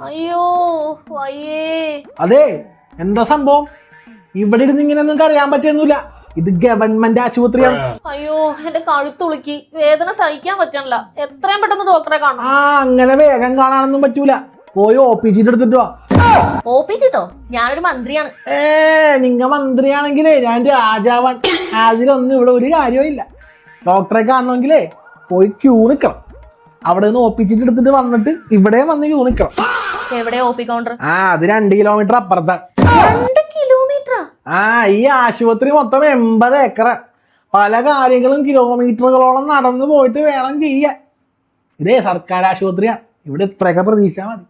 അയ്യോ വയ്യേ. അതെ, എന്താ സംഭവം? ഇവിടെ ഇരുന്ന് ഇങ്ങനെയൊന്നും അറിയാൻ പറ്റുന്നില്ല. ഇത് ഗവൺമെന്റ് ആശുപത്രിയാണ്. അയ്യോ എന്റെ കഴുത്തുളുക്കി, വേദന സഹിക്കാൻ പറ്റണില്ല. എത്രയും പെട്ടെന്ന് ഡോക്ടറെ കാണണം. അങ്ങനെ വേഗം കാണാനൊന്നും പറ്റൂല. പോയി OPG എടുത്തിട്ട് വാ. ഓപ്പിച്ചിട്ടോ? ഞാനൊരു മന്ത്രിയാണ്. നിങ്ങ മന്ത്രിയാണെങ്കിലേ ഞാൻ രാജാവാൻ. അതിലൊന്നും ഇവിടെ ഒരു കാര്യമില്ല. ഡോക്ടറെ കാണണമെങ്കിലേ പോയി ക്യൂ നിക്കണം. അവിടെ നിന്ന് OPG എടുത്തിട്ട് വന്നിട്ട് ഇവിടെ വന്ന് ക്യൂ നിക്കണം. എവിടെ OP കൗണ്ടർ? അത് 2 കിലോമീറ്റർ അപ്പുറത്താണ്. 2 കിലോമീറ്റർ? ഈ ആശുപത്രി മൊത്തം 80 ഏക്കർ. പല കാര്യങ്ങളും കിലോമീറ്ററുകളോളം നടന്നു പോയിട്ട് വേണം ചെയ്യാൻ. ഇതേ സർക്കാർ ആശുപത്രിയാണ്. ഇവിടെ ഇത്രയൊക്കെ പ്രതീക്ഷിച്ചാൽ മതി.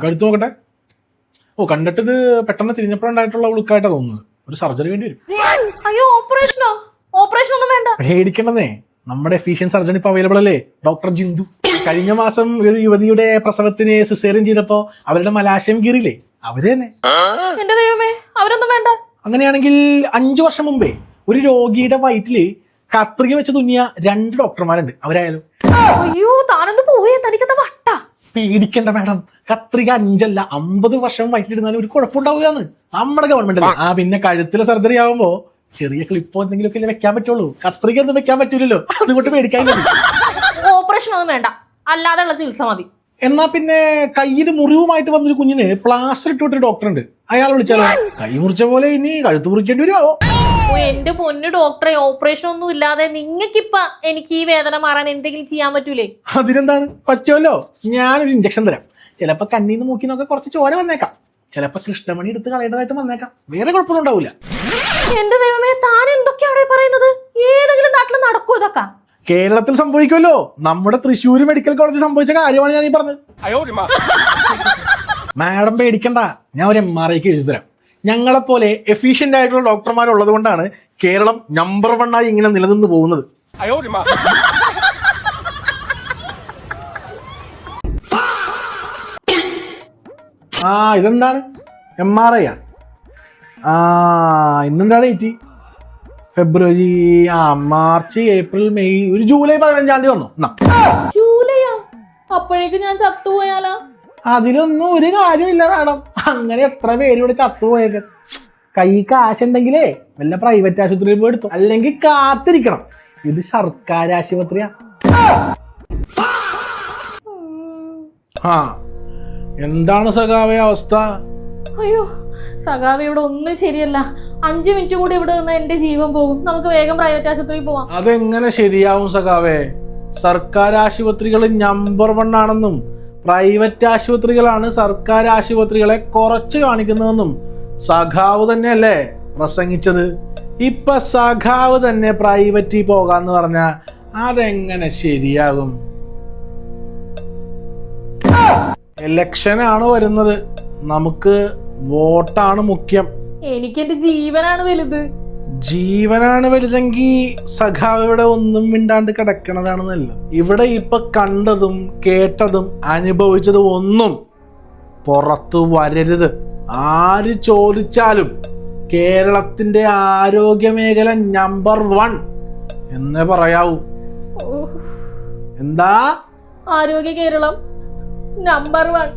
കഴുത്ത് നോക്കട്ടെ. കണ്ടിട്ട് ഇത് പെട്ടെന്ന് തിരിഞ്ഞപ്പോഴുണ്ടായിട്ടുള്ള ഉളുക്കായിട്ടാ തോന്നുന്നത്. ഒരു സർജറി വേണ്ടി വരും. അയ്യോ ഓപ്പറേഷനോ? ഓപ്പറേഷൻ ഒന്നും വേണ്ട. പേടിക്കണ്ടെന്നേ, നമ്മുടെ എഫിഷ്യൻ സർജൻ ഇപ്പൊ അവൈലബിൾ അല്ലേ, ഡോക്ടർ ജിന്ദു. കഴിഞ്ഞ മാസം ഒരു യുവതിയുടെ പ്രസവത്തിന് സിസേറിയൻ ചെയ്തപ്പോ അവരുടെ മലാശയം കീറിയില്ലേ, അവര് തന്നെ. എന്റെ ദൈവമേ, അവരൊന്നും വേണ്ട. അങ്ങനെയാണെങ്കിൽ 5 വർഷം മുമ്പേ ഒരു രോഗിയുടെ വയറ്റില് കത്രിക വെച്ച് തുന്നിയ 2 ഡോക്ടർമാരുണ്ട്. അവരായാലും. അയ്യോ താനൊന്ന് പോയേ, തനിക്കെന്താ വട്ട? പേടിക്കണ്ട മാഡം, കത്രിക 5 അല്ല 50 വർഷം വയറ്റിലിരുന്നാലും ഒരു കുഴപ്പമുണ്ടാവില്ലാന്ന് നമ്മുടെ ഗവൺമെന്റ്. പിന്നെ കഴുത്തിലെ സർജറി ആവുമ്പോ ചെറിയ ക്ലിപ്പോ എന്തെങ്കിലുമൊക്കെ അല്ലേ വെക്കാൻ പറ്റുള്ളൂ. കത്രിക ഒന്നും വെക്കാൻ പറ്റൂലല്ലോ, അതുകൊണ്ട് പേടിക്കാൻ. ഓപ്പറേഷൻ ഒന്നും വേണ്ട, അല്ലാതെ ഉള്ള ചികിത്സ മതി. എന്നാ പിന്നെ കയ്യില് മുറിവുമായിട്ട് വന്നൊരു കുഞ്ഞിന് പ്ലാസ്റ്റർ ഇട്ടൊരു ഡോക്ടർ ഉണ്ട്, അയാൾ വിളിച്ചാലോ? കൈ മുറിച്ച പോലെ ഇനി കഴുത്ത് മുറിക്കേണ്ടി വരുമോ? എന്റെ പൊന്നു ഡോക്ടറെ, ഓപ്പറേഷൻ ഒന്നും ഇല്ലാതെ നിങ്ങൾക്കിപ്പ എനിക്ക് ഈ വേദന മാറാൻ എന്തെങ്കിലും ചെയ്യാൻ പറ്റൂലേ? അതിനെന്താണ്, പറ്റുമല്ലോ. ഞാനൊരു ഇഞ്ചക്ഷൻ തരാം. ചിലപ്പോ കണ്ണീന്ന് മൂക്കിനൊക്കെ കുറച്ച് ചോര വന്നേക്കാം. ചിലപ്പോ കൃഷ്ണമണി എടുത്ത് കളയേണ്ടതായിട്ട് വന്നേക്കാം. വേറെ കുഴപ്പമൊന്നും ഉണ്ടാവില്ല. എന്റെ ദൈവമേ, താൻ എന്തൊക്കെയാണ് പറയുന്നത്? ഏതെങ്കിലും നാട്ടിൽ നടക്കൂ ഇതൊക്കെ? കേരളത്തിൽ സംഭവിക്കുമല്ലോ. നമ്മുടെ തൃശ്ശൂർ മെഡിക്കൽ കോളേജിൽ സംഭവിച്ച കാര്യമാണ് ഞാൻ ഈ പറഞ്ഞത്. മാഡം പേടിക്കണ്ട, ഞാൻ ഒരു MRIക്ക് എഴുതി തരാം. ഞങ്ങളെപ്പോലെ എഫിഷ്യന്റ് ആയിട്ടുള്ള ഡോക്ടർമാരുള്ളത് കൊണ്ടാണ് കേരളം നമ്പർ 1 ആയി ഇങ്ങനെ നിലനിന്ന് പോകുന്നത്. ഇതെന്താണ്? MRI ഇന്നെന്താണ് date? February, March, April, May, ഒരു ജൂലൈ 15-ാം തീയതി വന്നു. ജൂലൈയോ? അപ്പോഴേക്ക് ഞാൻ ചത്തുപോയാലോ? അതിലൊന്നും ഒരു കാര്യമില്ല മാഡം. അങ്ങനെ എത്ര പേര് ഇവിടെ ചത്തുപോയത്. കൈ കാശുണ്ടെങ്കിലേ വല്ല പ്രൈവറ്റ് ആശുപത്രിയിൽ പോയി എടുത്തു, അല്ലെങ്കിൽ കാത്തിരിക്കണം. ഇത് സർക്കാർ ആശുപത്രിയാ. എന്താണ് സഖാവേ അവസ്ഥ? അയ്യോ സഖാവ്, ഇവിടെ ഒന്നും ശരിയല്ല. 5 മിനിറ്റ് കൂടി ഇവിടെ നിന്ന് എന്റെ ജീവൻ പോകും. നമുക്ക് വേഗം പ്രൈവറ്റ് ആശുപത്രിയിൽ പോവാം. അതെങ്ങനെ ശരിയാവും സഖാവേ? സർക്കാർ ആശുപത്രികൾ നമ്പർ 1 ആണെന്നും പ്രൈവറ്റ് ആശുപത്രികളാണ് സർക്കാർ ആശുപത്രികളെ കുറച്ച് കാണിക്കുന്നതെന്നും സഖാവ് തന്നെയല്ലേ പ്രസംഗിച്ചത്? ഇപ്പൊ സഖാവ് തന്നെ പ്രൈവറ്റിൽ പോകാന്ന് പറഞ്ഞാ അതെങ്ങനെ ശരിയാകും? ഇലക്ഷനാണ് വരുന്നത്. നമുക്ക് വോട്ടാണ് മുഖ്യം. എനിക്ക് എന്റെ ജീവനാണ് വലുത്. ജീവനാണ് വലുതെങ്കിൽ സഖാവ് ഇവിടെ ഒന്നും മിണ്ടാണ്ട് കിടക്കണതാണ് നല്ലത്. ഇവിടെ ഇപ്പൊ കണ്ടതും കേട്ടതും അനുഭവിച്ചതും ഒന്നും പുറത്തു വരരുത്. ആര് ചോദിച്ചാലും കേരളത്തിന്റെ ആരോഗ്യ മേഖല നമ്പർ 1 എന്നേ പറയാവൂ. ഓ, എന്താ ആരോഗ്യ കേരളം നമ്പർ 1?